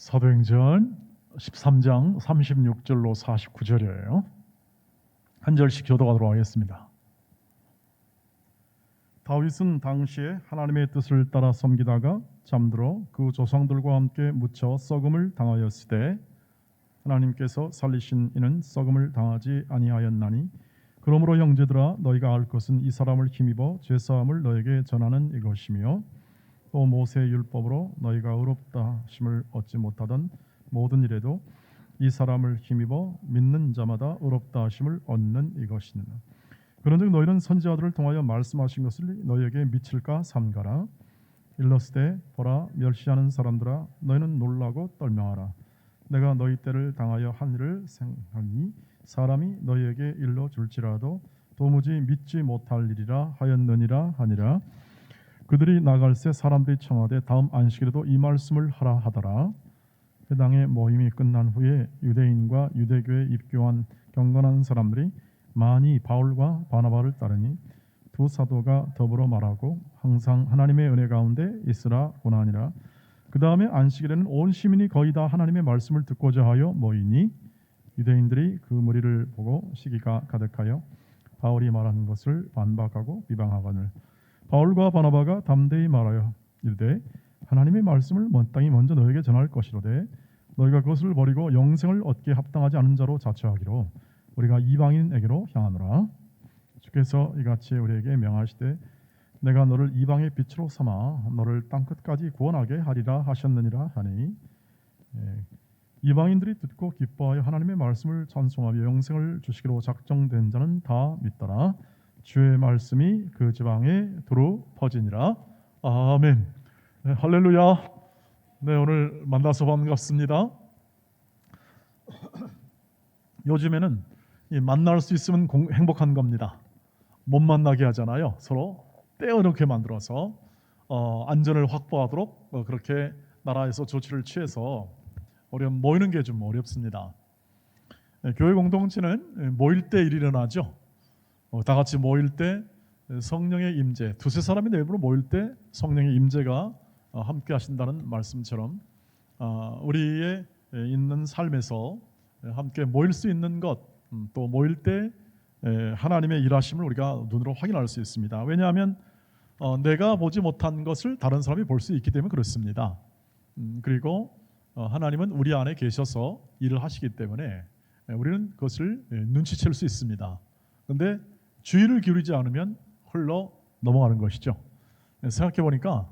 사도행전 13장 36절로 49절이에요. 한 절씩 교독하도록 하겠습니다. 다윗은 당시에 하나님의 뜻을 따라 섬기다가 잠들어 그 조상들과 함께 묻혀 썩음을 당하였으되 하나님께서 살리신 이는 썩음을 당하지 아니하였나니 그러므로 형제들아 너희가 알 것은 이 사람을 힘입어 죄사함을 너에게 전하는 이것이며 또 모세의 율법으로 너희가 의롭다 하심을 얻지 못하던 모든 일에도 이 사람을 힘입어 믿는 자마다 의롭다 하심을 얻는 이것이니라. 그런즉 너희는 선지자들을 통하여 말씀하신 것을 너희에게 미칠까 삼가라. 일렀으되 보라 멸시하는 사람들아 너희는 놀라고 떨명하라. 내가 너희 때를 당하여 한 일을 생각하니 사람이 너희에게 일러 줄지라도 도무지 믿지 못할 일이라 하였느니라 하니라. 그들이 나갈새 사람들이 청하되 다음 안식일에도 이 말씀을 하라 하더라. 회당의 모임이 끝난 후에 유대인과 유대교에 입교한 경건한 사람들이 많이 바울과 바나바를 따르니 두 사도가 더불어 말하고 항상 하나님의 은혜 가운데 있으라 고나니라. 그 다음에 안식일에는 온 시민이 거의 다 하나님의 말씀을 듣고자 하여 모이니 유대인들이 그 무리를 보고 시기가 가득하여 바울이 말하는 것을 반박하고 비방하거늘 바울과 바나바가 담대히 말하여 이르되 하나님의 말씀을 마땅히 먼저 너에게 전할 것이로되 너희가 그것을 버리고 영생을 얻기에 합당하지 않은 자로 자처하기로 우리가 이방인에게로 향하노라. 주께서 이같이 우리에게 명하시되 내가 너를 이방의 빛으로 삼아 너를 땅끝까지 구원하게 하리라 하셨느니라 하니 이방인들이 듣고 기뻐하여 하나님의 말씀을 찬송하며 영생을 주시기로 작정된 자는 다 믿더라. 주의 말씀이 그 지방에 두루 퍼지니라. 아멘. 네, 할렐루야. 네, 오늘 만나서 반갑습니다. 요즘에는 만날 수 있으면 행복한 겁니다. 못 만나게 하잖아요. 서로 떼어놓게 만들어서 안전을 확보하도록 그렇게 나라에서 조치를 취해서 모이는 게 좀 어렵습니다. 교회 공동체는 모일 때 일이 일어나죠. 다 같이 모일 때 성령의 임재, 두세 사람이 내부로 모일 때 성령의 임재가 함께 하신다는 말씀처럼 우리의 있는 삶에서 함께 모일 수 있는 것, 또 모일 때 하나님의 일하심을 우리가 눈으로 확인할 수 있습니다. 왜냐하면 내가 보지 못한 것을 다른 사람이 볼 수 있기 때문에 그렇습니다. 그리고 하나님은 우리 안에 계셔서 일을 하시기 때문에 우리는 그것을 눈치챌 수 있습니다. 그런데 주의를 기울이지 않으면 흘러 넘어가는 것이죠. 생각해 보니까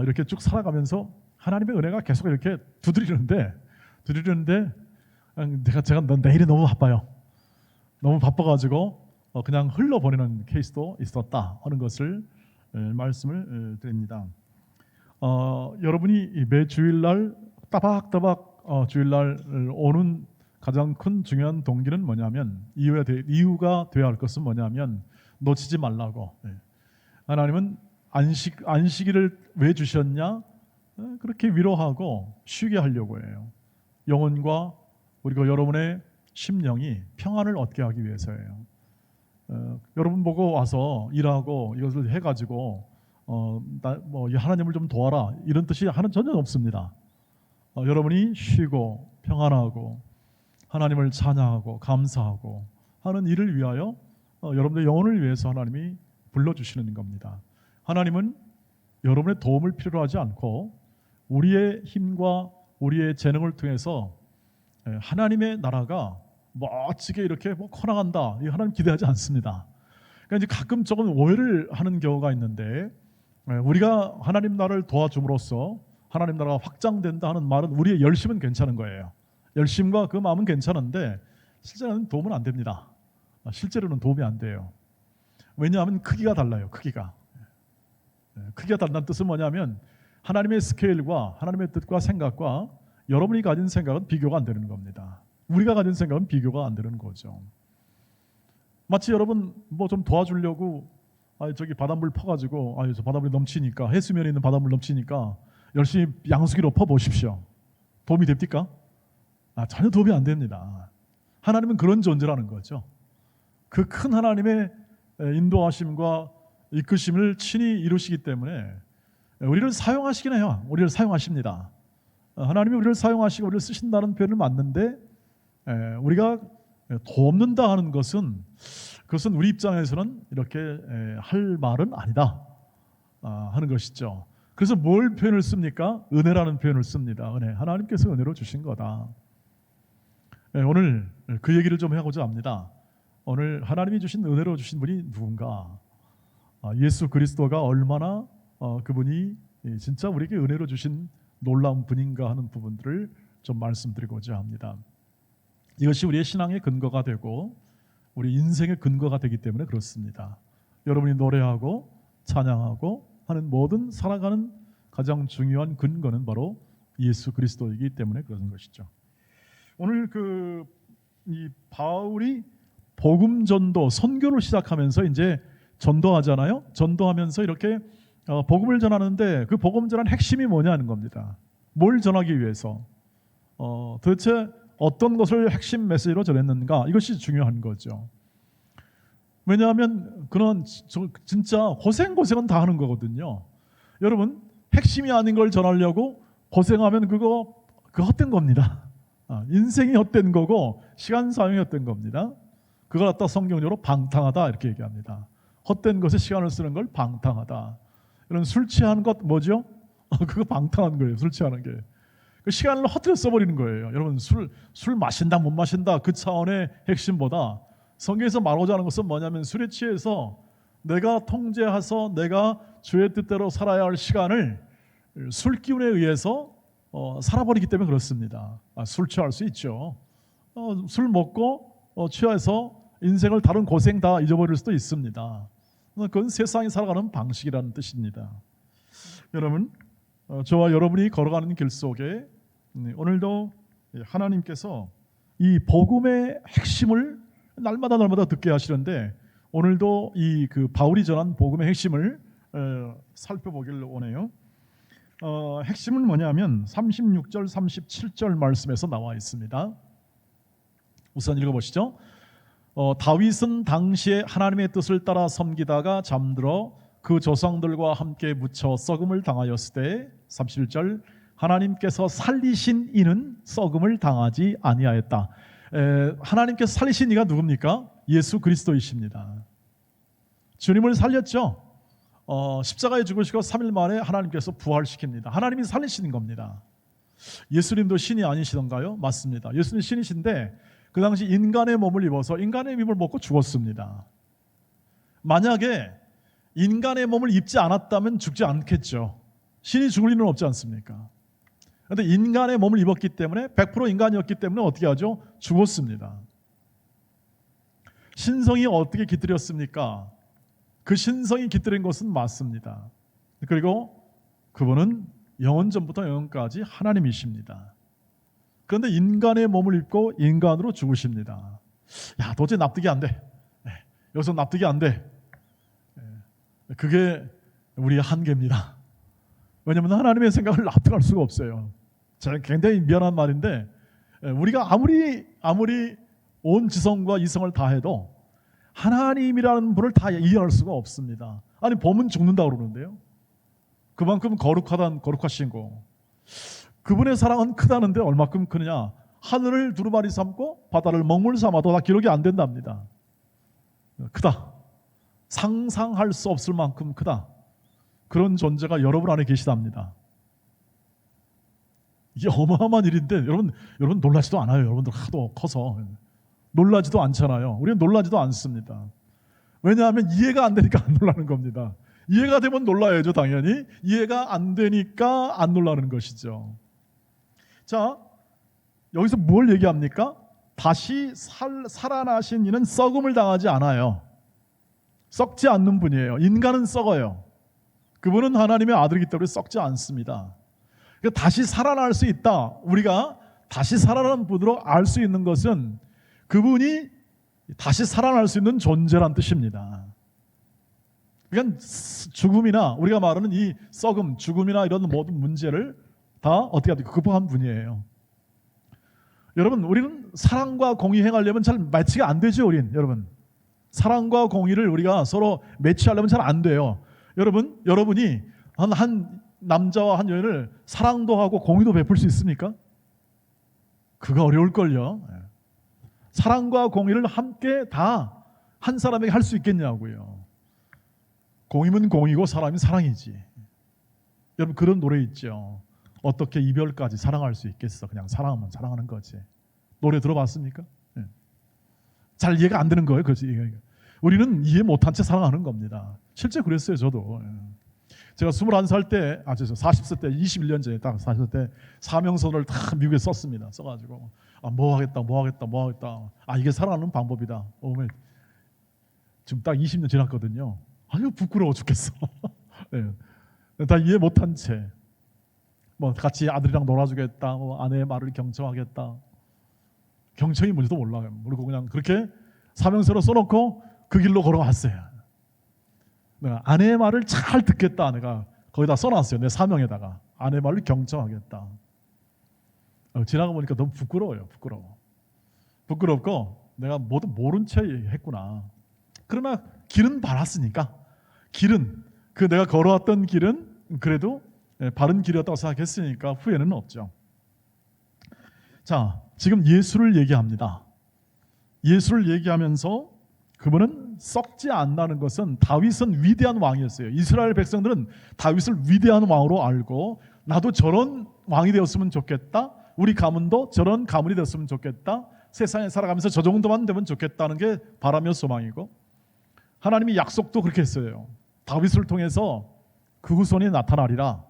이렇게 쭉 살아가면서 하나님의 은혜가 계속 이렇게 두드리는데 제가 내일이 너무 바빠요. 너무 바빠가지고 그냥 흘러버리는 케이스도 있었다 하는 것을 말씀을 드립니다. 여러분이 매 주일날 따박따박 주일날 오는 가장 큰 중요한 동기는 뭐냐면 이유가 되어야 할 것은 뭐냐면 놓치지 말라고. 하나님은 안식일을 왜 주셨냐? 그렇게 위로하고 쉬게 하려고 해요. 영혼과 그리고 여러분의 심령이 평안을 얻게 하기 위해서예요. 여러분 보고 와서 일하고 이것을 해가지고 하나님을 좀 도와라 이런 뜻이 전혀 없습니다. 여러분이 쉬고 평안하고 하나님을 찬양하고 감사하고 하는 일을 위하여 여러분의 영혼을 위해서 하나님이 불러주시는 겁니다. 하나님은 여러분의 도움을 필요로 하지 않고 우리의 힘과 우리의 재능을 통해서 하나님의 나라가 멋지게 이렇게 커나간다 이 하나님 기대하지 않습니다. 그러니까 이제 가끔 조금 오해를 하는 경우가 있는데 우리가 하나님 나라를 도와줌으로써 하나님 나라가 확장된다 하는 말은 우리의 열심은 괜찮은 거예요. 열심과 그 마음은 괜찮은데 실제로는 도움은 안 됩니다. 실제로는 도움이 안 돼요. 왜냐하면 크기가 달라요. 크기가 다르다는 뜻은 뭐냐면 하나님의 스케일과 하나님의 뜻과 생각과 여러분이 가진 생각은 비교가 안 되는 겁니다. 우리가 가진 생각은 비교가 안 되는 거죠. 마치 여러분 좀 도와주려고 저기 바닷물 퍼가지고 저 바닷물이 넘치니까 해수면에 있는 바닷물 넘치니까 열심히 양수기로 퍼보십시오. 도움이 됩니까? 전혀 도움이 안 됩니다. 하나님은 그런 존재라는 거죠. 그 큰 하나님의 인도하심과 이끄심을 친히 이루시기 때문에 우리를 사용하시긴 해요. 우리를 사용하십니다. 하나님이 우리를 사용하시고 우리를 쓰신다는 표현은 맞는데 우리가 돕는다 하는 것은 그것은 우리 입장에서는 이렇게 할 말은 아니다 하는 것이죠. 그래서 뭘 표현을 씁니까? 은혜라는 표현을 씁니다. 은혜. 하나님께서 은혜로 주신 거다. 오늘 그 얘기를 좀 하고자 합니다. 오늘 하나님이 주신 은혜로 주신 분이 누군가? 예수 그리스도가 얼마나 그분이 진짜 우리에게 은혜로 주신 놀라운 분인가 하는 부분들을 좀 말씀드리고자 합니다. 이것이 우리의 신앙의 근거가 되고 우리 인생의 근거가 되기 때문에 그렇습니다. 여러분이 노래하고 찬양하고 하는 모든 살아가는 가장 중요한 근거는 바로 예수 그리스도이기 때문에 그런 것이죠. 오늘 이 바울이 복음 전도 선교를 시작하면서 이제 전도하잖아요. 전도하면서 이렇게 복음을 전하는데 그 복음 전한 핵심이 뭐냐는 겁니다. 뭘 전하기 위해서 도대체 어떤 것을 핵심 메시지로 전했는가, 이것이 중요한 거죠. 왜냐하면 그런 진짜 고생은 다 하는 거거든요. 여러분, 핵심이 아닌 걸 전하려고 고생하면 그거 헛된 겁니다. 인생이 헛된 거고 시간 사용이 헛된 겁니다. 그걸 갖다 성경적으로 방탕하다 이렇게 얘기합니다. 헛된 것에 시간을 쓰는 걸 방탕하다. 이런 술 취하는 것 뭐죠? 그거 방탕한 거예요. 술 취하는 게. 그 시간을 헛되게 써버리는 거예요. 여러분, 술 마신다 못 마신다 그 차원의 핵심보다 성경에서 말하고자 하는 것은 뭐냐면 술에 취해서 내가 통제해서 내가 주의 뜻대로 살아야 할 시간을 술 기운에 의해서 살아버리기 때문에 그렇습니다. 술 취할 수 있죠. 술 먹고 취해서 인생을 다른 고생 다 잊어버릴 수도 있습니다. 그건 세상이 살아가는 방식이라는 뜻입니다. 여러분, 저와 여러분이 걸어가는 길 속에 오늘도 하나님께서 이 복음의 핵심을 날마다 듣게 하시는데 오늘도 이 바울이 전한 복음의 핵심을 살펴보기를 원해요. 핵심은 뭐냐면 36절 37절 말씀에서 나와 있습니다. 우선 읽어보시죠. 다윗은 당시에 하나님의 뜻을 따라 섬기다가 잠들어 그 조상들과 함께 묻혀 썩음을 당하였을 때 31절 하나님께서 살리신 이는 썩음을 당하지 아니하였다. 하나님께서 살리신 이가 누굽니까? 예수 그리스도이십니다. 주님을 살렸죠. 십자가에 죽으시고 3일 만에 하나님께서 부활시킵니다. 하나님이 살리시는 겁니다. 예수님도 신이 아니시던가요? 맞습니다. 예수님 신이신데 그 당시 인간의 몸을 입어서 인간의 몸을 먹고 죽었습니다. 만약에 인간의 몸을 입지 않았다면 죽지 않겠죠. 신이 죽을 일은 없지 않습니까? 그런데 인간의 몸을 입었기 때문에 100% 인간이었기 때문에 어떻게 하죠? 죽었습니다. 신성이 어떻게 깃들였습니까? 그 신성이 깃들인 것은 맞습니다. 그리고 그분은 영원전부터 영원까지 하나님이십니다. 그런데 인간의 몸을 입고 인간으로 죽으십니다. 야, 도저히 납득이 안 돼. 여기서 납득이 안 돼. 그게 우리의 한계입니다. 왜냐하면 하나님의 생각을 납득할 수가 없어요. 제가 굉장히 미안한 말인데 우리가 아무리 온 지성과 이성을 다해도 하나님이라는 분을 다 이해할 수가 없습니다. 아니, 범은 죽는다고 그러는데요. 그만큼 거룩하신 거. 그분의 사랑은 크다는데 얼마큼 크느냐? 하늘을 두루마리 삼고 바다를 먹물 삼아도 다 기록이 안 된답니다. 크다. 상상할 수 없을 만큼 크다. 그런 존재가 여러분 안에 계시답니다. 이게 어마어마한 일인데 여러분 놀라지도 않아요. 여러분들 하도 커서 놀라지도 않잖아요. 우리는 놀라지도 않습니다. 왜냐하면 이해가 안 되니까 안 놀라는 겁니다. 이해가 되면 놀라야죠, 당연히. 이해가 안 되니까 안 놀라는 것이죠. 자, 여기서 뭘 얘기합니까? 다시 살아나신 이는 썩음을 당하지 않아요. 썩지 않는 분이에요. 인간은 썩어요. 그분은 하나님의 아들이기 때문에 썩지 않습니다. 그러니까 다시 살아날 수 있다. 우리가 다시 살아나는 분으로 알 수 있는 것은 그분이 다시 살아날 수 있는 존재란 뜻입니다. 그러니까 죽음이나 우리가 말하는 이 썩음, 죽음이나 이런 모든 문제를 다 어떻게 극복한 분이에요. 여러분, 우리는 사랑과 공의 행하려면 잘 매치가 안 되죠, 여러분. 사랑과 공의를 우리가 서로 매치하려면 잘 안 돼요. 여러분이 한 남자와 한 여인을 사랑도 하고 공의도 베풀 수 있습니까? 그거 어려울걸요. 사랑과 공의를 함께 다 한 사람에게 할 수 있겠냐고요. 공의면 공의고 사람이 사랑이지. 여러분 그런 노래 있죠. 어떻게 이별까지 사랑할 수 있겠어. 그냥 사랑하면 사랑하는 거지. 노래 들어봤습니까? 잘 이해가 안 되는 거예요. 그렇지. 우리는 이해 못한 채 사랑하는 겁니다. 실제 그랬어요. 저도. 제가 21살 때, 40세 때, 21년 전에 딱 40세 때 사명선을 다 미국에 썼습니다. 써가지고 뭐 하겠다. 이게 사랑하는 방법이다. 지금 딱 20년 지났거든요. 아유 부끄러워 죽겠어. 다 이해 못한 채 뭐 같이 아들이랑 놀아주겠다, 뭐 아내의 말을 경청하겠다. 경청이 뭔지도 몰라요. 모르고 그냥 그렇게 사명서로 써놓고 그 길로 걸어왔어요. 내가 아내의 말을 잘 듣겠다. 내가 거기다 써놨어요. 내 사명에다가 아내의 말을 경청하겠다. 지나가 보니까 너무 부끄러워요. 부끄럽고 내가 뭐도 모른 채 했구나. 그러나 길은 바랐으니까 길은 그 내가 걸어왔던 길은 그래도 바른 길이었다고 생각했으니까 후회는 없죠. 자, 지금 예수를 얘기합니다. 예수를 얘기하면서 그분은 썩지 않는다는 것은 다윗은 위대한 왕이었어요. 이스라엘 백성들은 다윗을 위대한 왕으로 알고 나도 저런 왕이 되었으면 좋겠다. 우리 가문도 저런 가문이 되었으면 좋겠다. 세상에 살아가면서 저 정도만 되면 좋겠다는 게 바라며 소망이고 하나님이 약속도 그렇게 했어요. 다윗을 통해서 그 후손이 나타나리라.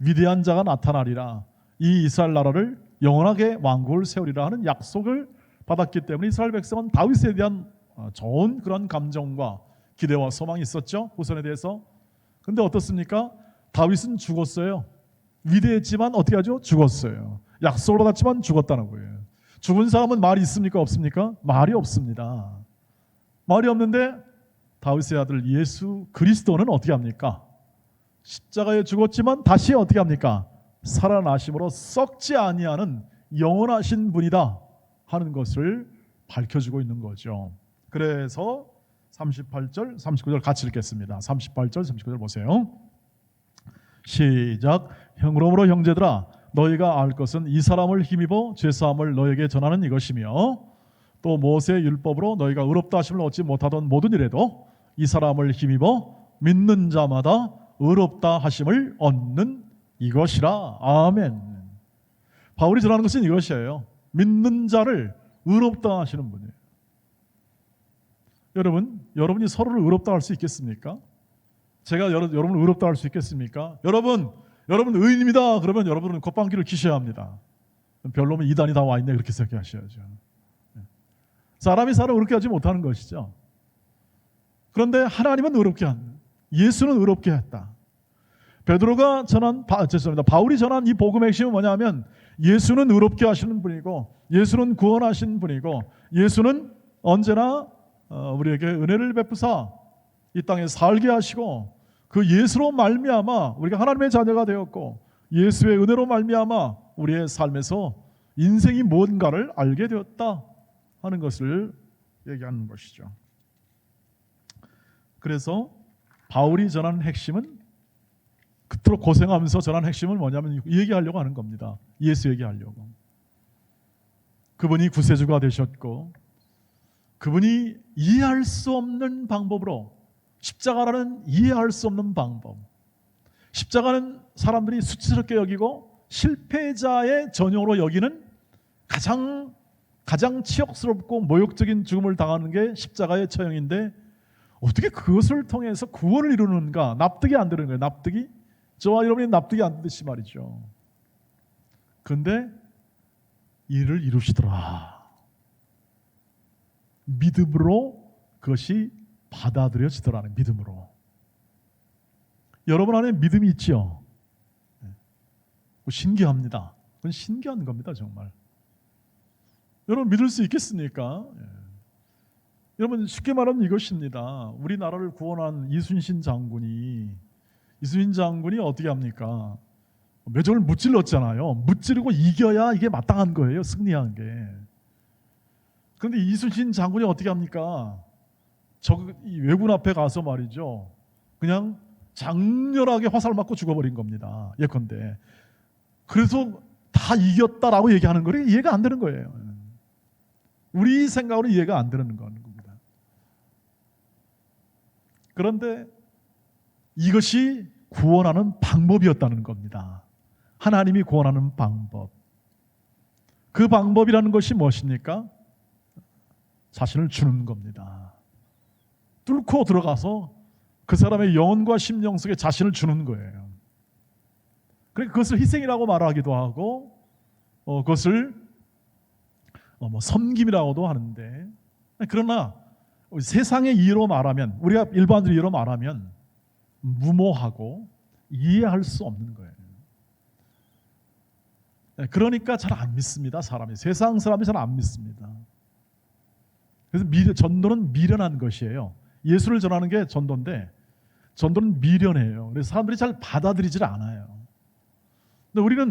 위대한 자가 나타나리라. 이 이스라엘 나라를 영원하게 왕국을 세우리라 하는 약속을 받았기 때문에 이스라엘 백성은 다윗에 대한 좋은 그런 감정과 기대와 소망이 있었죠. 후손에 대해서. 근데 어떻습니까? 다윗은 죽었어요. 위대했지만 어떻게 하죠? 죽었어요. 약속을 받았지만 죽었다는 거예요. 죽은 사람은 말이 있습니까? 없습니까? 말이 없습니다. 말이 없는데 다윗의 아들 예수 그리스도는 어떻게 합니까? 십자가에 죽었지만 다시 어떻게 합니까? 살아나심으로 썩지 아니하는 영원하신 분이다 하는 것을 밝혀주고 있는 거죠. 그래서 38절, 39절 같이 읽겠습니다. 38절, 39절 보세요. 시작. 그러므로 형제들아 너희가 알 것은 이 사람을 힘입어 죄사함을 너에게 전하는 이것이며 또 모세의 율법으로 너희가 의롭다 하심을 얻지 못하던 모든 일에도 이 사람을 힘입어 믿는 자마다 의롭다 하심을 얻는 이것이라. 아멘. 바울이 전하는 것은 이것이에요. 믿는 자를 의롭다 하시는 분이에요. 여러분이 서로를 의롭다 할 수 있겠습니까? 제가 여러분을 의롭다 할 수 있겠습니까? 여러분 의인입니다. 그러면 여러분은 콧방귀를 키셔야 합니다. 별로면 이단이 다 와 있네 그렇게 생각하셔야죠. 사람이 사람 의롭게 하지 못하는 것이죠. 그런데 하나님은 의롭게 한다. 예수는 의롭게 했다. 바울이 전한 이 복음의 핵심은 뭐냐면 예수는 의롭게 하시는 분이고 예수는 구원하시는 분이고 예수는 언제나 우리에게 은혜를 베푸사 이 땅에 살게 하시고 그 예수로 말미암아 우리가 하나님의 자녀가 되었고 예수의 은혜로 말미암아 우리의 삶에서 인생이 뭔가를 알게 되었다 하는 것을 얘기하는 것이죠. 그래서 바울이 전하는 핵심은 그토록 고생하면서 전하는 핵심은 뭐냐면 얘기하려고 하는 겁니다. 예수 얘기하려고. 그분이 구세주가 되셨고 그분이 이해할 수 없는 방법으로 십자가라는 이해할 수 없는 방법. 십자가는 사람들이 수치스럽게 여기고 실패자의 전용으로 여기는 가장 치욕스럽고 모욕적인 죽음을 당하는 게 십자가의 처형인데 어떻게 그것을 통해서 구원을 이루는가? 납득이 안 되는 거예요. 납득이? 저와 여러분이 납득이 안 되듯이 말이죠. 그런데 이를 이루시더라. 믿음으로 그것이 받아들여지더라는 믿음으로. 여러분 안에 믿음이 있죠? 신기합니다. 그건 신기한 겁니다. 정말. 여러분 믿을 수 있겠습니까? 여러분 쉽게 말하면 이것입니다. 우리나라를 구원한 이순신 장군이 어떻게 합니까? 매점을 무찔렀잖아요. 무찌르고 이겨야 이게 마땅한 거예요. 승리한 게. 그런데 이순신 장군이 어떻게 합니까? 이 왜군 앞에 가서 말이죠. 그냥 장렬하게 화살 맞고 죽어버린 겁니다. 예컨대. 그래서 다 이겼다라고 얘기하는 거는 이해가 안 되는 거예요. 우리 생각으로 이해가 안 되는 겁니다. 그런데 이것이 구원하는 방법이었다는 겁니다. 하나님이 구원하는 방법. 그 방법이라는 것이 무엇입니까? 자신을 주는 겁니다. 뚫고 들어가서 그 사람의 영혼과 심령 속에 자신을 주는 거예요. 그러니까 그것을 희생이라고 말하기도 하고 그것을 섬김이라고도 하는데, 그러나 세상의 이해로 말하면, 우리가 일반적인 이해로 말하면 무모하고 이해할 수 없는 거예요. 그러니까 잘 안 믿습니다. 세상 사람이 잘 안 믿습니다. 그래서 전도는 미련한 것이에요. 예수를 전하는 게 전도인데 전도는 미련해요. 그래서 사람들이 잘 받아들이질 않아요. 근데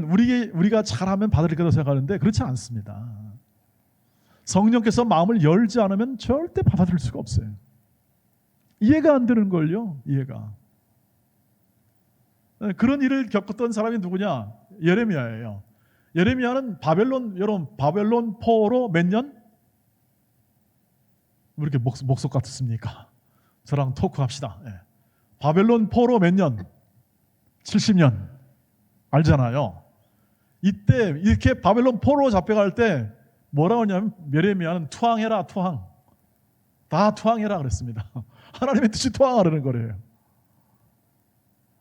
우리가 잘하면 받아들일 거라고 생각하는데 그렇지 않습니다. 성령께서 마음을 열지 않으면 절대 받아들일 수가 없어요. 이해가 안 되는 걸요. 이해가. 그런 일을 겪었던 사람이 누구냐? 예레미야예요. 예레미야는 바벨론 포로 몇 년? 왜 이렇게 목소 같습니까? 저랑 토크합시다. 바벨론 포로 몇 년? 70년. 알잖아요. 이때 이렇게 바벨론 포로 잡혀갈 때 뭐라고 하냐면 예레미야는 투항해라, 투항. 다 투항해라 그랬습니다. 하나님의 뜻이 투항하라는 거래요.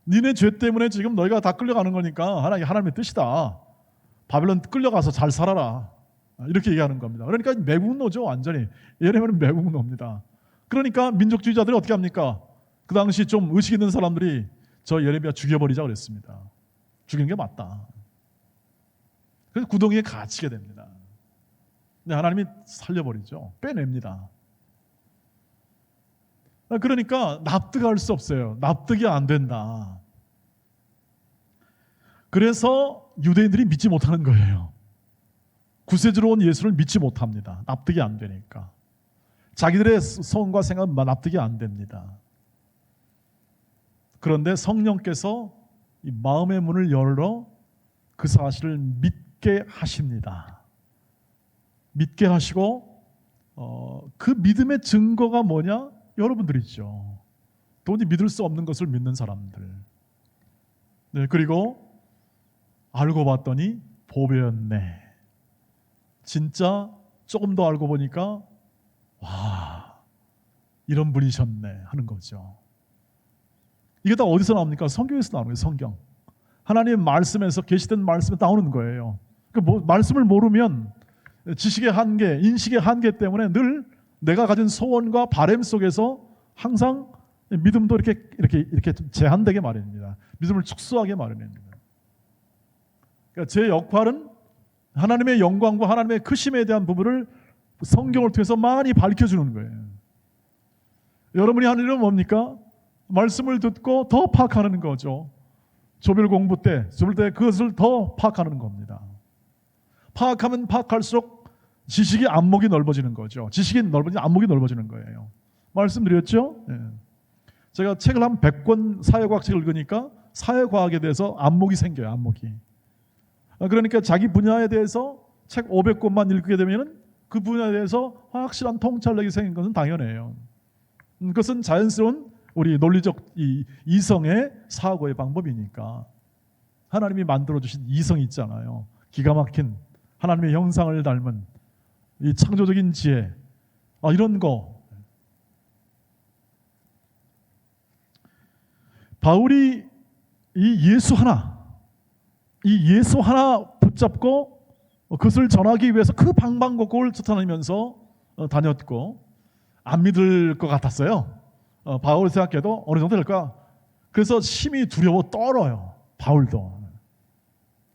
니네 죄 때문에 지금 너희가 다 끌려가는 거니까 하나님의 뜻이다. 바벨론 끌려가서 잘 살아라. 이렇게 얘기하는 겁니다. 그러니까 매국노죠, 완전히. 예레미야는 매국노입니다. 그러니까 민족주의자들이 어떻게 합니까? 그 당시 좀 의식 있는 사람들이 저 예레미야 죽여버리자 그랬습니다. 죽이는 게 맞다. 그래서 구덩이에 갇히게 됩니다. 근데 하나님이 살려버리죠. 빼냅니다. 그러니까 납득할 수 없어요. 납득이 안 된다. 그래서 유대인들이 믿지 못하는 거예요. 구세주로 온 예수를 믿지 못합니다. 납득이 안 되니까. 자기들의 성과 생각은 납득이 안 됩니다. 그런데 성령께서 이 마음의 문을 열어 그 사실을 믿게 하십니다. 믿게 하시고 그 믿음의 증거가 뭐냐? 여러분들이죠. 도저히 믿을 수 없는 것을 믿는 사람들. 네, 그리고 알고 봤더니 보배였네. 진짜 조금 더 알고 보니까 와, 이런 분이셨네 하는 거죠. 이게 다 어디서 나옵니까? 성경에서 나오는 거예요. 성경. 하나님의 말씀에서, 계시된 말씀에 나오는 거예요. 말씀을 모르면 지식의 한계, 인식의 한계 때문에 늘 내가 가진 소원과 바람 속에서 항상 믿음도 이렇게 제한되게 마련입니다. 믿음을 축소하게 마련입니다. 그러니까 제 역할은 하나님의 영광과 하나님의 크심에 대한 부분을 성경을 통해서 많이 밝혀주는 거예요. 여러분이 하는 일은 뭡니까? 말씀을 듣고 더 파악하는 거죠. 조별 공부 때 그것을 더 파악하는 겁니다. 파악하면 파악할수록 지식의 안목이 넓어지는 거죠. 지식이 넓어지면 안목이 넓어지는 거예요. 말씀드렸죠? 예. 제가 책을 한 100권 사회과학 책을 읽으니까 사회과학에 대해서 안목이 생겨요. 안목이. 그러니까 자기 분야에 대해서 책 500권만 읽게 되면 그 분야에 대해서 확실한 통찰력이 생긴 것은 당연해요. 그것은 자연스러운 우리 논리적 이성의 사고의 방법이니까. 하나님이 만들어주신 이성이 있잖아요. 기가 막힌 하나님의 형상을 닮은 이 창조적인 지혜, 이런 거. 바울이 이 예수 하나 붙잡고 그것을 전하기 위해서 그 방방곡곡을 쫓아다니면서 다녔고, 안 믿을 것 같았어요. 바울 생각해도 어느 정도 될까? 그래서 심히 두려워 떨어요. 바울도.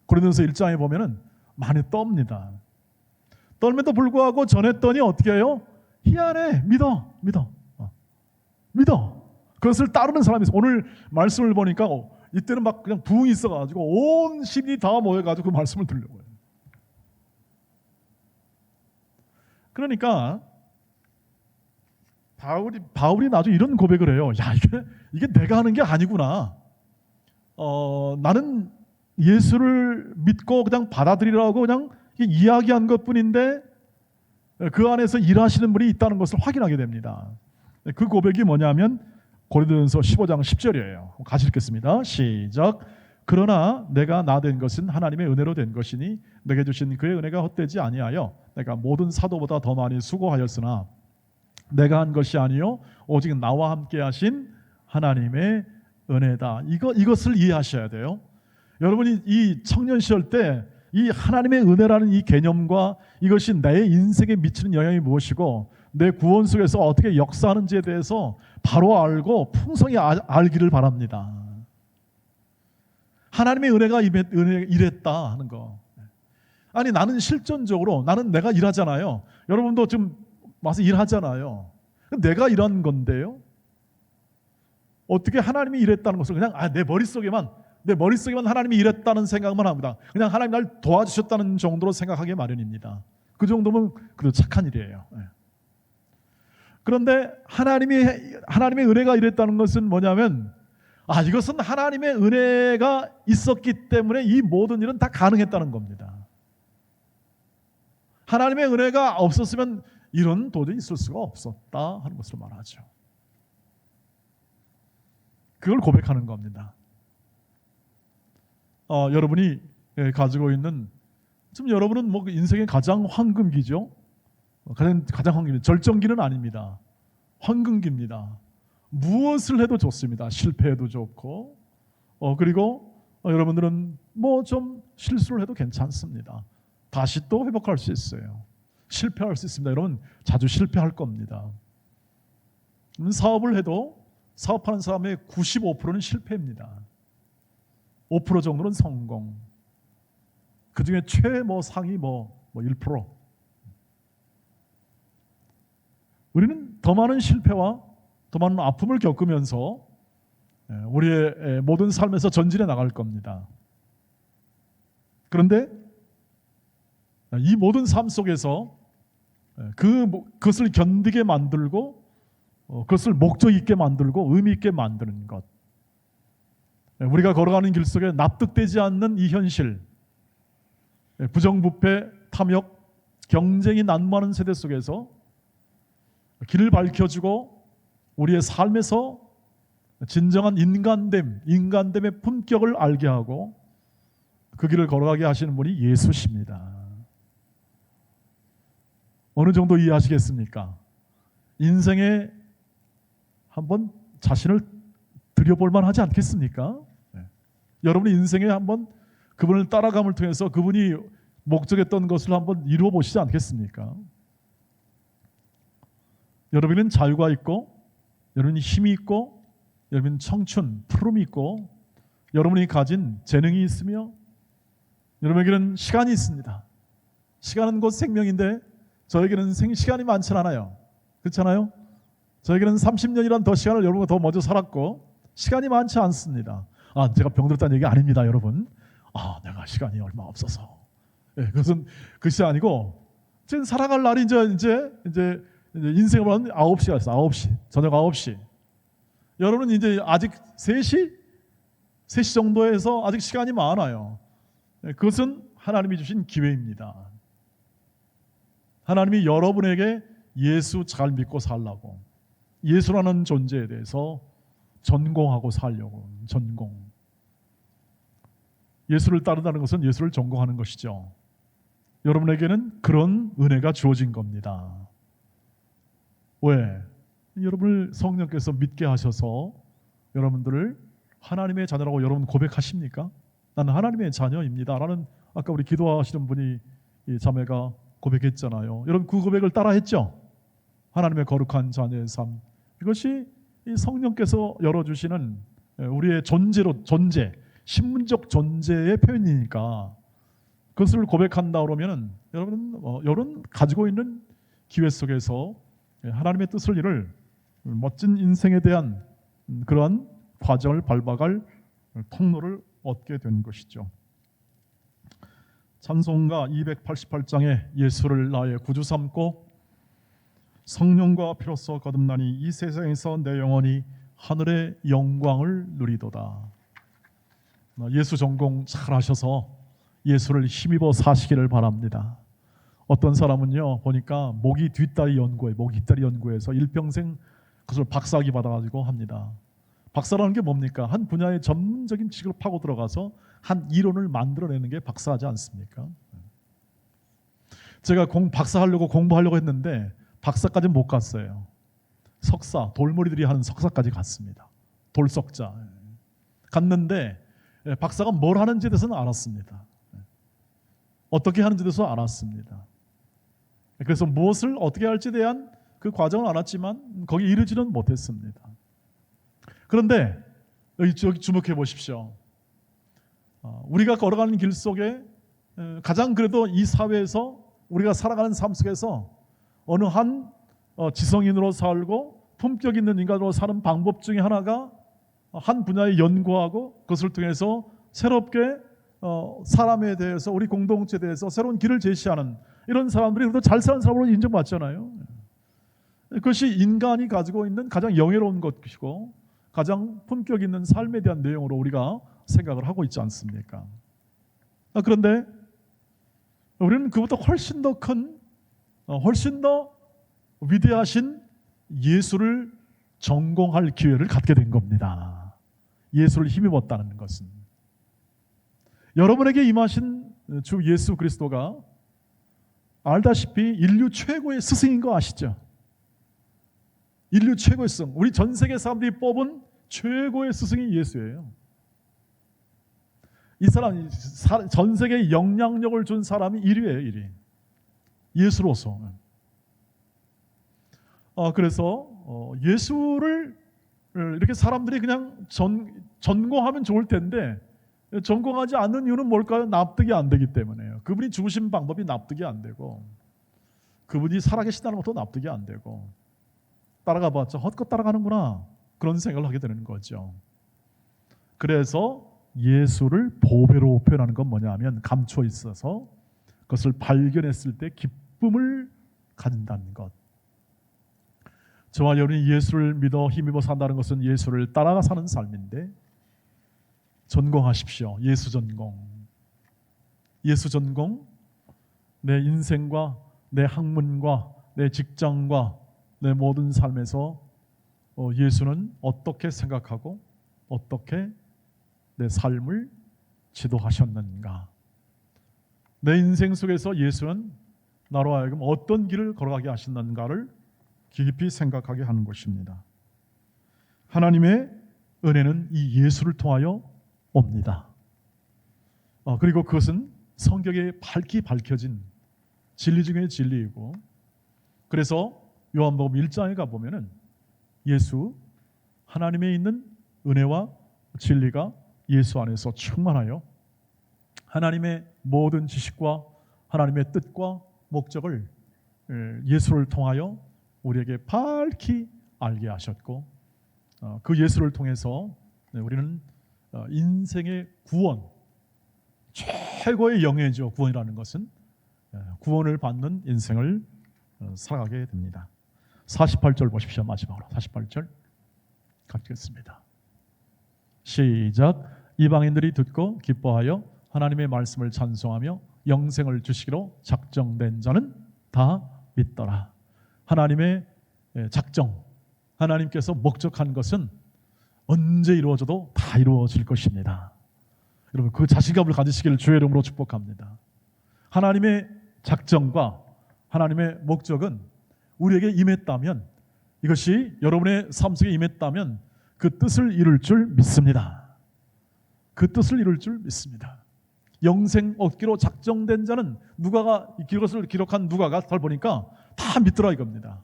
고린도서 1장에 보면은 많이 떱니다. 떨면도 불구하고 전했더니 어떻게 해요? 희한해. 믿어. 그것을 따르는 사람이 있어. 오늘 말씀을 보니까 이때는 막 그냥 부흥이 있어가지고 온 힘이 다 모여가지고 그 말씀을 들려고 해요. 그러니까 바울이 나중에 이런 고백을 해요. 야, 이게 내가 하는 게 아니구나. 나는 예수를 믿고 그냥 받아들이라고 그냥 이야기한 것뿐인데 그 안에서 일하시는 분이 있다는 것을 확인하게 됩니다. 그 고백이 뭐냐면 고린도전서 15장 10절이에요. 같이 읽겠습니다. 시작. 그러나 내가 나 된 것은 하나님의 은혜로 된 것이니 내게 주신 그의 은혜가 헛되지 아니하여 내가 모든 사도보다 더 많이 수고하였으나 내가 한 것이 아니요 오직 나와 함께 하신 하나님의 은혜다. 이것을 이해하셔야 돼요. 여러분이 이 청년 시절 때 이 하나님의 은혜라는 이 개념과 이것이 내 인생에 미치는 영향이 무엇이고 내 구원 속에서 어떻게 역사하는지에 대해서 바로 알고 풍성히 알기를 바랍니다. 하나님의 은혜가 이랬다 하는 거. 아니 나는 실전적으로 나는 내가 일하잖아요. 여러분도 지금 와서 일하잖아요. 내가 일한 건데요. 어떻게 하나님이 이랬다는 것을 그냥 내 머릿속에만 하나님이 이랬다는 생각만 합니다. 그냥 하나님 날 도와주셨다는 정도로 생각하기 마련입니다. 그 정도면 그래도 착한 일이에요. 그런데 하나님의 은혜가 이랬다는 것은 뭐냐면 이것은 하나님의 은혜가 있었기 때문에 이 모든 일은 다 가능했다는 겁니다. 하나님의 은혜가 없었으면 일은 도저히 있을 수가 없었다 하는 것을 말하죠. 그걸 고백하는 겁니다. 여러분이 가지고 있는 지금 여러분은 뭐 인생의 가장 황금기죠. 가장 황금기, 절정기는 아닙니다. 황금기입니다. 무엇을 해도 좋습니다. 실패해도 좋고, 그리고 여러분들은 뭐 좀 실수를 해도 괜찮습니다. 다시 또 회복할 수 있어요. 실패할 수 있습니다. 여러분 자주 실패할 겁니다. 사업을 해도 사업하는 사람의 95%는 실패입니다. 5% 정도는 성공. 그 중에 상위 1%. 우리는 더 많은 실패와 더 많은 아픔을 겪으면서 우리의 모든 삶에서 전진해 나갈 겁니다. 그런데 이 모든 삶 속에서 그것을 견디게 만들고 그것을 목적 있게 만들고 의미 있게 만드는 것. 우리가 걸어가는 길 속에 납득되지 않는 이 현실, 부정부패, 탐욕, 경쟁이 난무하는 세대 속에서 길을 밝혀주고 우리의 삶에서 진정한 인간됨의 품격을 알게 하고 그 길을 걸어가게 하시는 분이 예수십니다. 어느 정도 이해하시겠습니까? 인생에 한번 자신을 들여볼 만하지 않겠습니까? 여러분의 인생에 한번 그분을 따라감을 통해서 그분이 목적했던 것을 한번 이루어 보시지 않겠습니까? 여러분은 자유가 있고 여러분이 힘이 있고 여러분 청춘, 푸름이 있고 여러분이 가진 재능이 있으며 여러분에게는 시간이 있습니다. 시간은 곧 생명인데 저에게는 시간이 많지 않아요. 그렇잖아요? 저에게는 30년이란 더 시간을 여러분과 더 먼저 살았고 시간이 많지 않습니다. 제가 병들었다는 얘기 아닙니다, 여러분. 내가 시간이 얼마 없어서. 그것은 그것이 아니고 지금 살아갈 날이 이제 인생을 보면 9시가 있어. 9시. 저녁 9시. 여러분은 이제 아직 3시 정도에서 아직 시간이 많아요. 그것은 하나님이 주신 기회입니다. 하나님이 여러분에게 예수 잘 믿고 살라고 예수라는 존재에 대해서 전공하고 살려고. 전공. 예수를 따른다는 것은 예수를 전공하는 것이죠. 여러분에게는 그런 은혜가 주어진 겁니다. 왜? 여러분을 성령께서 믿게 하셔서 여러분들을 하나님의 자녀라고 여러분 고백하십니까? 나는 하나님의 자녀입니다 라는 아까 우리 기도하시는 분이 이 자매가 고백했잖아요. 여러분 그 고백을 따라 했죠? 하나님의 거룩한 자녀의 삶. 이것이 이 성령께서 열어주시는 우리의 존재, 신분적 존재의 표현이니까 그것을 고백한다 그러면 여러분 가지고 있는 기회 속에서 하나님의 뜻을 이룰 멋진 인생에 대한 그러한 과정을 밟아갈 통로를 얻게 된 것이죠. 찬송가 288장에 예수를 나의 구주 삼고 성령과 피로써 거듭나니 이 세상에서 내 영혼이 하늘의 영광을 누리도다. 예수 전공 잘 하셔서 예수를 힘입어 사시기를 바랍니다. 어떤 사람은요 보니까 모기 뒷다리 연구에서 일평생 그것을 박사학위 받아가지고 합니다. 박사라는 게 뭡니까? 한 분야의 전문적인 지식을 파고 들어가서 한 이론을 만들어내는 게 박사하지 않습니까? 제가 박사하려고 공부하려고 했는데 박사까지는 못 갔어요. 석사, 돌머리들이 하는 석사까지 갔습니다. 돌석자. 갔는데 박사가 뭘 하는지에 대해서는 알았습니다. 어떻게 하는지에 대해서 알았습니다. 그래서 무엇을 어떻게 할지에 대한 그 과정은 알았지만 거기 이르지는 못했습니다. 그런데 여기 주목해 보십시오. 우리가 걸어가는 길 속에 가장 그래도 이 사회에서 우리가 살아가는 삶 속에서 어느 한 지성인으로 살고 품격 있는 인간으로 사는 방법 중에 하나가 한 분야에 연구하고 그것을 통해서 새롭게 사람에 대해서 우리 공동체에 대해서 새로운 길을 제시하는 이런 사람들이 그래도 잘 사는 사람으로 인정받잖아요. 그것이 인간이 가지고 있는 가장 영예로운 것이고 가장 품격 있는 삶에 대한 내용으로 우리가 생각을 하고 있지 않습니까? 그런데 우리는 그보다 훨씬 더 큰, 훨씬 더 위대하신 예수를 전공할 기회를 갖게 된 겁니다. 예수를 힘입었다는 것은 여러분에게 임하신 주 예수 그리스도가 알다시피 인류 최고의 스승인 거 아시죠? 인류 최고의 스승, 우리 전 세계 사람들이 뽑은 최고의 스승이 예수예요. 이 사람 전 세계에 영향력을 준 사람이 1위예요. 1위. 예수로서. 그래서 예수를 이렇게 사람들이 그냥 전공하면 좋을 텐데 전공하지 않는 이유는 뭘까요? 납득이 안 되기 때문에요. 그분이 죽으신 방법이 납득이 안 되고 그분이 살아계시다는 것도 납득이 안 되고 따라가 봤자 헛것 따라가는구나 그런 생각을 하게 되는 거죠. 그래서 예수를 보배로 표현하는 건 뭐냐면 감춰 있어서 그것을 발견했을 때 기쁨을 가진다는 것. 저와 여러분이 예수를 믿어 힘입어 산다는 것은 예수를 따라가 사는 삶인데 전공하십시오. 예수 전공. 예수 전공. 내 인생과 내 학문과 내 직장과 내 모든 삶에서 예수는 어떻게 생각하고 어떻게 내 삶을 지도하셨는가. 내 인생 속에서 예수는 나로 하여금 어떤 길을 걸어가게 하셨는가를 깊이 생각하게 하는 것입니다. 하나님의 은혜는 이 예수를 통하여 옵니다. 그리고 그것은 성경에 밝히 밝혀진 진리 중의 진리이고 그래서 요한복음 1장에 가보면은 예수 하나님에 있는 은혜와 진리가 예수 안에서 충만하여 하나님의 모든 지식과 하나님의 뜻과 목적을 예수를 통하여 우리에게 밝히 알게 하셨고 그 예수를 통해서 우리는 인생의 구원, 최고의 영예죠. 구원이라는 것은 구원을 받는 인생을 살아가게 됩니다. 48절 보십시오. 마지막으로 48절 갖겠습니다. 시작. 이방인들이 듣고 기뻐하여 하나님의 말씀을 찬송하며 영생을 주시기로 작정된 자는 다 믿더라. 하나님의 작정, 하나님께서 목적한 것은 언제 이루어져도 다 이루어질 것입니다. 여러분 그 자신감을 가지시기를 주의 이름으로 축복합니다. 하나님의 작정과 하나님의 목적은 우리에게 임했다면 이것이 여러분의 삶 속에 임했다면 그 뜻을 이룰 줄 믿습니다. 그 뜻을 이룰 줄 믿습니다. 영생 얻기로 작정된 자는 누가가 이것을 기록한 누가가 잘 보니까 다 믿더라 이겁니다.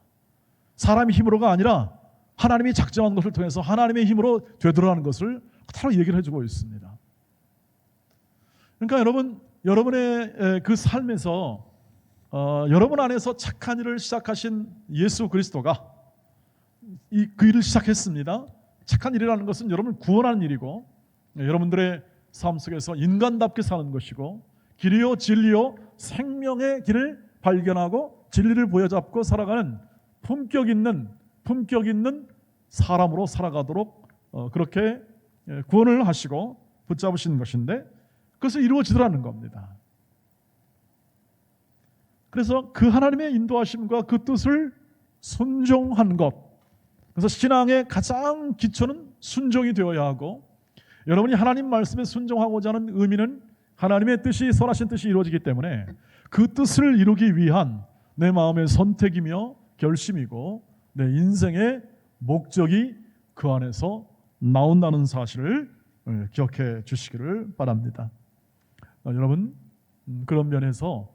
사람의 힘으로가 아니라 하나님이 작정한 것을 통해서 하나님의 힘으로 되돌아가는 것을 그대로 얘기를 해주고 있습니다. 그러니까 여러분의 그 삶에서 여러분 안에서 착한 일을 시작하신 예수 그리스도가 그 일을 시작했습니다. 착한 일이라는 것은 여러분을 구원하는 일이고 여러분들의 삶 속에서 인간답게 사는 것이고 길이요 진리요 생명의 길을 발견하고 진리를 보여잡고 살아가는 품격 있는 사람으로 살아가도록 그렇게 구원을 하시고 붙잡으신 것인데 그것을 이루어지더라는 겁니다. 그래서 그 하나님의 인도하심과 그 뜻을 순종한 것, 그래서 신앙의 가장 기초는 순종이 되어야 하고, 여러분이 하나님 말씀에 순종하고자 하는 의미는 하나님의 뜻이, 선하신 뜻이 이루어지기 때문에 그 뜻을 이루기 위한 내 마음의 선택이며 결심이고 내 인생의 목적이 그 안에서 나온다는 사실을 기억해 주시기를 바랍니다. 여러분, 그런 면에서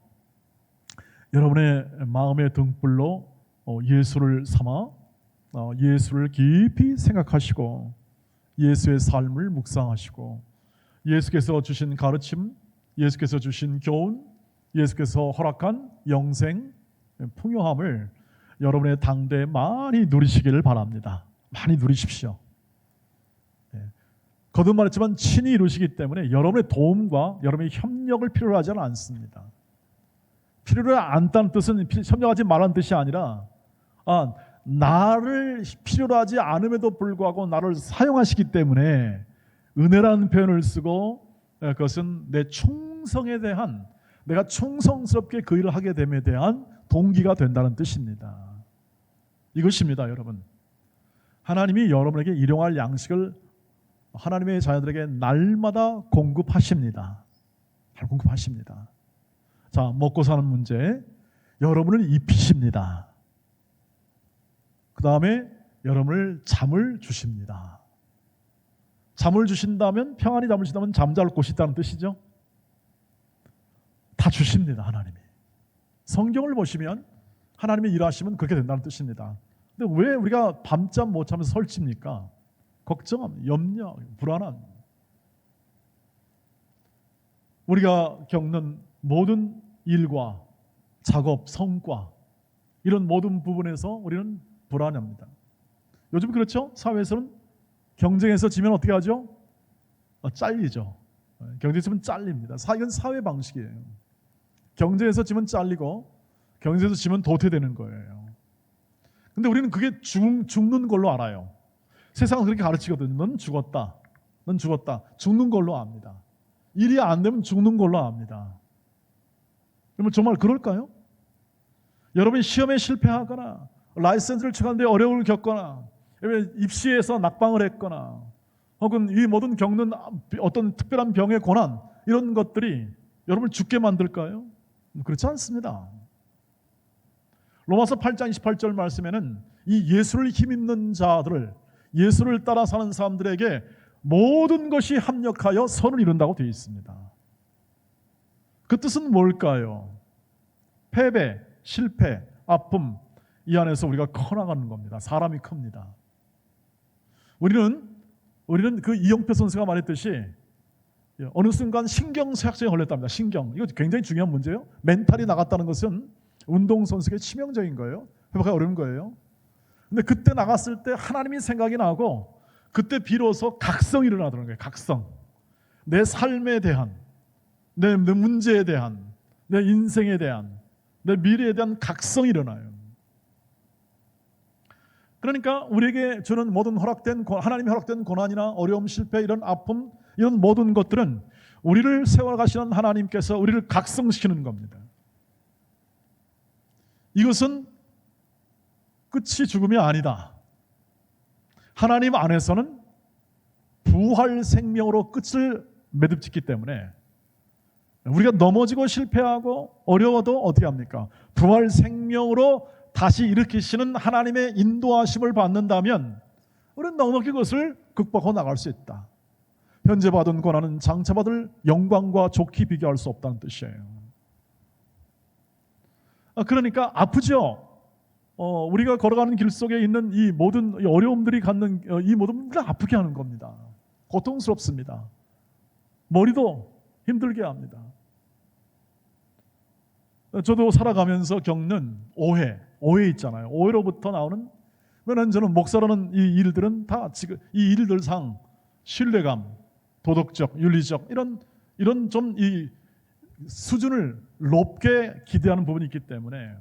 여러분의 마음의 등불로 예수를 삼아 예수를 깊이 생각하시고 예수의 삶을 묵상하시고 예수께서 주신 가르침, 예수께서 주신 교훈, 예수께서 허락한 영생, 풍요함을 여러분의 당대에 많이 누리시기를 바랍니다. 많이 누리십시오. 거듭 말했지만 친히 이루시기 때문에 여러분의 도움과 여러분의 협력을 필요로 하지는 않습니다. 필요로 않다는 뜻은 협력하지 말라는 뜻이 아니라 나를 필요로 하지 않음에도 불구하고 나를 사용하시기 때문에 은혜라는 표현을 쓰고 그것은 내 충성에 대한, 내가 충성스럽게 그 일을 하게 됨에 대한 동기가 된다는 뜻입니다. 이것입니다, 여러분. 하나님이 여러분에게 일용할 양식을 하나님의 자녀들에게 날마다 공급하십니다. 잘 공급하십니다. 자, 먹고 사는 문제, 여러분을 입히십니다. 그 다음에 여러분을 잠을 주십니다. 잠을 주신다면, 평안히 잠을 주신다면 잠잘 곳이 있다는 뜻이죠. 다 주십니다, 하나님이. 성경을 보시면 하나님의 일하시면 그렇게 된다는 뜻입니다. 근데 왜 우리가 밤잠 못 자면서 설칩니까? 걱정, 염려, 불안함. 우리가 겪는 모든 일과 작업, 성과, 이런 모든 부분에서 우리는 불안합니다. 요즘 그렇죠? 사회에서는 경쟁에서 지면 어떻게 하죠? 잘리죠. 경쟁에서 지면 잘립니다. 이건 사회 방식이에요. 경쟁에서 지면 잘리고 경쟁에서 지면 도태되는 거예요. 근데 우리는 그게 죽는 걸로 알아요. 세상은 그렇게 가르치거든요. 넌 죽었다. 넌 죽었다. 죽는 걸로 압니다. 일이 안 되면 죽는 걸로 압니다. 그러면 정말 그럴까요? 여러분이 시험에 실패하거나 라이센스를 취하는데 어려움을 겪거나 입시에서 낙방을 했거나 혹은 이 모든 겪는 어떤 특별한 병의 고난, 이런 것들이 여러분을 죽게 만들까요? 그렇지 않습니다. 로마서 8장 28절 말씀에는 이 예수를 힘입는 자들을, 예수를 따라 사는 사람들에게 모든 것이 합력하여 선을 이룬다고 되어 있습니다. 그 뜻은 뭘까요? 패배, 실패, 아픔, 이 안에서 우리가 커나가는 겁니다. 사람이 큽니다. 우리는 그 이영표 선수가 말했듯이 어느 순간 신경쇠약증에 걸렸답니다. 이거 굉장히 중요한 문제예요. 멘탈이 나갔다는 것은 운동선수에게 치명적인 거예요. 회복하기 어려운 거예요. 근데 그때 나갔을 때 하나님이 생각이 나고 그때 비로소 각성이 일어나더라는 거예요. 각성. 내 삶에 대한, 내 문제에 대한, 내 인생에 대한, 내 미래에 대한 각성이 일어나요. 그러니까 우리에게 주는 모든 하나님이 허락된 고난이나 어려움, 실패, 이런 아픔, 이런 모든 것들은 우리를 세워가시는 하나님께서 우리를 각성시키는 겁니다. 이것은 끝이 죽음이 아니다. 하나님 안에서는 부활 생명으로 끝을 매듭짓기 때문에 우리가 넘어지고 실패하고 어려워도 어떻게 합니까? 부활 생명으로 다시 일으키시는 하나님의 인도하심을 받는다면 우리는 넉넉히 그것을 극복하고 나갈 수 있다. 현재 받은 고난은 장차 받을 영광과 좋게 비교할 수 없다는 뜻이에요. 그러니까 아프죠. 우리가 걸어가는 길 속에 있는 이 모든 어려움들이 갖는 이 모든 문제를 아프게 하는 겁니다. 고통스럽습니다. 머리도 힘들게 합니다. 저도 살아가면서 겪는 오해 있잖아요. 오해로부터 나오는, 왜냐하면 저는 목사라는 이 일들은 다 지금 이 일들상 신뢰감, 도덕적, 윤리적 이런 좀 이 수준을 높게 기대하는 부분이 있기 때문에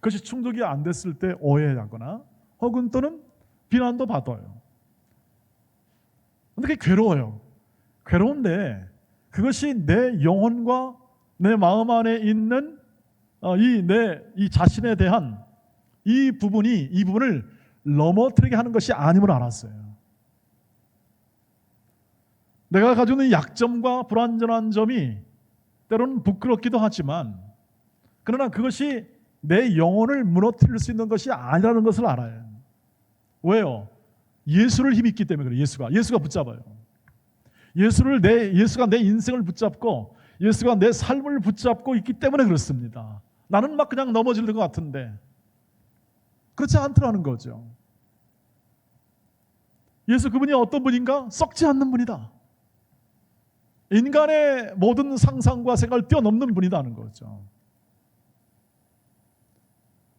그것이 충족이 안 됐을 때 오해하거나 혹은 또는 비난도 받아요. 근데 그게 괴로워요. 괴로운데 그것이 내 영혼과 내 마음 안에 있는 이 자신에 대한 이 부분을 넘어뜨리게 하는 것이 아님을 알았어요. 내가 가지고 있는 약점과 불완전한 점이 때로는 부끄럽기도 하지만 그러나 그것이 내 영혼을 무너뜨릴 수 있는 것이 아니라는 것을 알아요. 왜요? 예수를 힘입기 때문에 그래요. 예수가 붙잡아요. 예수가 내 인생을 붙잡고 예수가 내 삶을 붙잡고 있기 때문에 그렇습니다. 나는 막 그냥 넘어질 것 같은데 그렇지 않더라는 거죠. 예수 그분이 어떤 분인가? 썩지 않는 분이다. 인간의 모든 상상과 생각을 뛰어넘는 분이라는 거죠.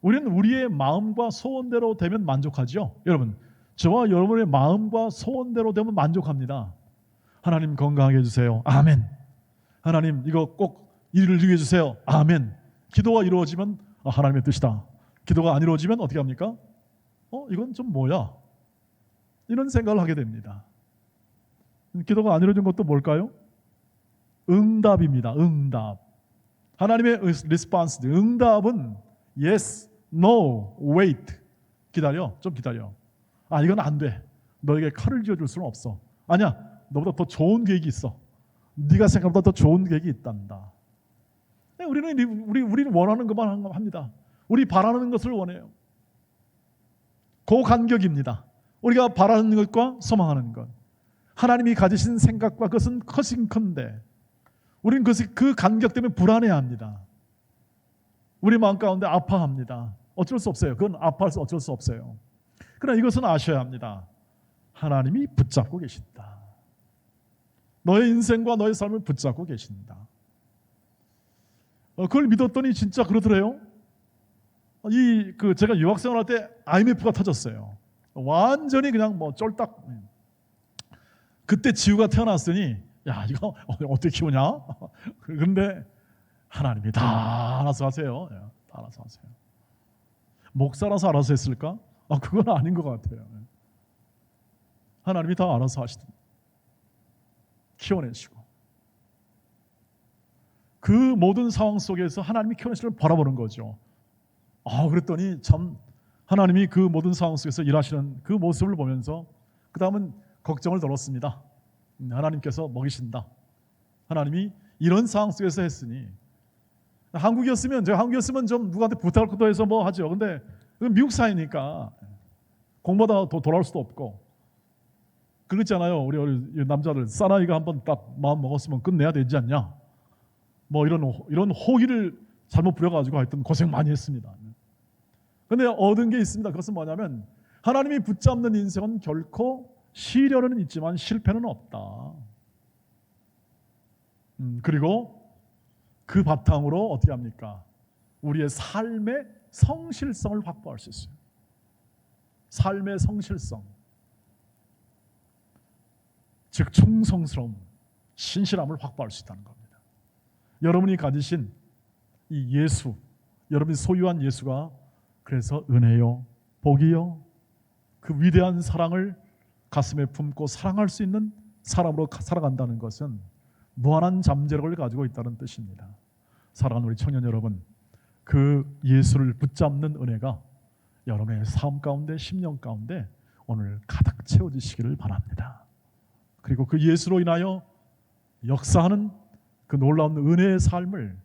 우리는 우리의 마음과 소원대로 되면 만족하죠. 여러분, 저와 여러분의 마음과 소원대로 되면 만족합니다. 하나님 건강하게 해주세요. 아멘. 하나님 이거 꼭 일을 이루게 해주세요. 아멘. 기도가 이루어지면 하나님의 뜻이다. 기도가 안 이루어지면 어떻게 합니까? 이건 좀 뭐야? 이런 생각을 하게 됩니다. 기도가 안 이루어진 것도 뭘까요? 응답입니다. 응답. 하나님의 리스폰스, 응답은 yes, no, wait. 기다려, 좀 기다려. 이건 안 돼. 너에게 칼을 쥐어줄 수는 없어. 아니야, 너보다 더 좋은 계획이 있어. 네가 생각보다 더 좋은 계획이 있단다. 우리는 원하는 것만 합니다. 우리 바라는 것을 원해요. 고간격입니다. 우리가 바라는 것과 소망하는 것. 하나님이 가지신 생각과 그것은 커진컨대 우리는 그 간격 때문에 불안해합니다. 우리 마음 가운데 아파합니다. 어쩔 수 없어요. 그건 아파해서 어쩔 수 없어요. 그러나 이것은 아셔야 합니다. 하나님이 붙잡고 계신다. 너의 인생과 너의 삶을 붙잡고 계신다. 그걸 믿었더니 진짜 그러더래요. 제가 유학생활 할 때 IMF가 터졌어요. 완전히 그냥 쫄딱. 그때 지우가 태어났으니 야 이거 어떻게 키우냐? 그런데 하나님이 다 알아서 하세요. 다 알아서 하세요. 목사라서 알아서 했을까? 그건 아닌 것 같아요. 하나님이 다 알아서 하시더니 키워내시고 그 모든 상황 속에서 하나님이 키워내시는 걸 바라보는 거죠. 그랬더니 참 하나님이 그 모든 상황 속에서 일하시는 그 모습을 보면서 그 다음은 걱정을 덜었습니다. 하나님께서 먹이신다. 하나님이 이런 상황 속에서 했으니 제가 한국이었으면 좀 누구한테 부탁할 것도 해서 하죠. 근데 미국 사회니까 공부하다 더 돌아올 수도 없고 그렇잖아요. 우리 남자들 사나이가 한번 딱 마음 먹었으면 끝내야 되지 않냐. 이런 호기를 잘못 부려가지고 하여튼 고생 많이 했습니다. 그런데 얻은 게 있습니다. 그것은 뭐냐면 하나님이 붙잡는 인생은 결코 시련은 있지만 실패는 없다. 그리고 그 바탕으로 어떻게 합니까? 우리의 삶의 성실성을 확보할 수 있어요. 삶의 성실성. 즉 충성스러움, 신실함을 확보할 수 있다는 겁니다. 여러분이 가지신 이 예수, 여러분이 소유한 예수가 그래서 은혜요, 복이요, 그 위대한 사랑을 가슴에 품고 사랑할 수 있는 사람으로 살아간다는 것은 무한한 잠재력을 가지고 있다는 뜻입니다. 사랑하는 우리 청년 여러분, 그 예수를 붙잡는 은혜가 여러분의 삶 가운데, 심령 가운데 오늘 가득 채워지시기를 바랍니다. 그리고 그 예수로 인하여 역사하는 그 놀라운 은혜의 삶을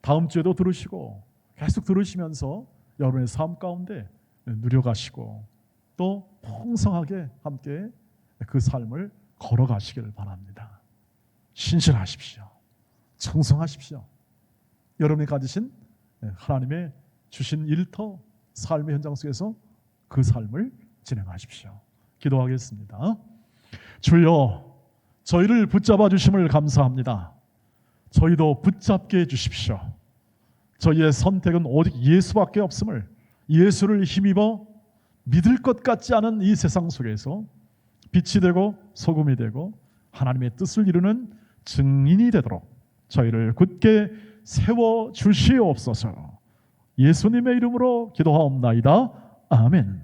다음 주에도 들으시고 계속 들으시면서 여러분의 삶 가운데 누려가시고 또 풍성하게 함께 그 삶을 걸어가시기를 바랍니다. 신실하십시오. 청성하십시오. 여러분이 가지신 하나님의 주신 일터 삶의 현장 속에서 그 삶을 진행하십시오. 기도하겠습니다. 주여, 저희를 붙잡아 주심을 감사합니다. 저희도 붙잡게 해주십시오. 저희의 선택은 오직 예수밖에 없음을, 예수를 힘입어 믿을 것 같지 않은 이 세상 속에서 빛이 되고 소금이 되고 하나님의 뜻을 이루는 증인이 되도록 저희를 굳게 세워 주시옵소서. 예수님의 이름으로 기도하옵나이다. 아멘.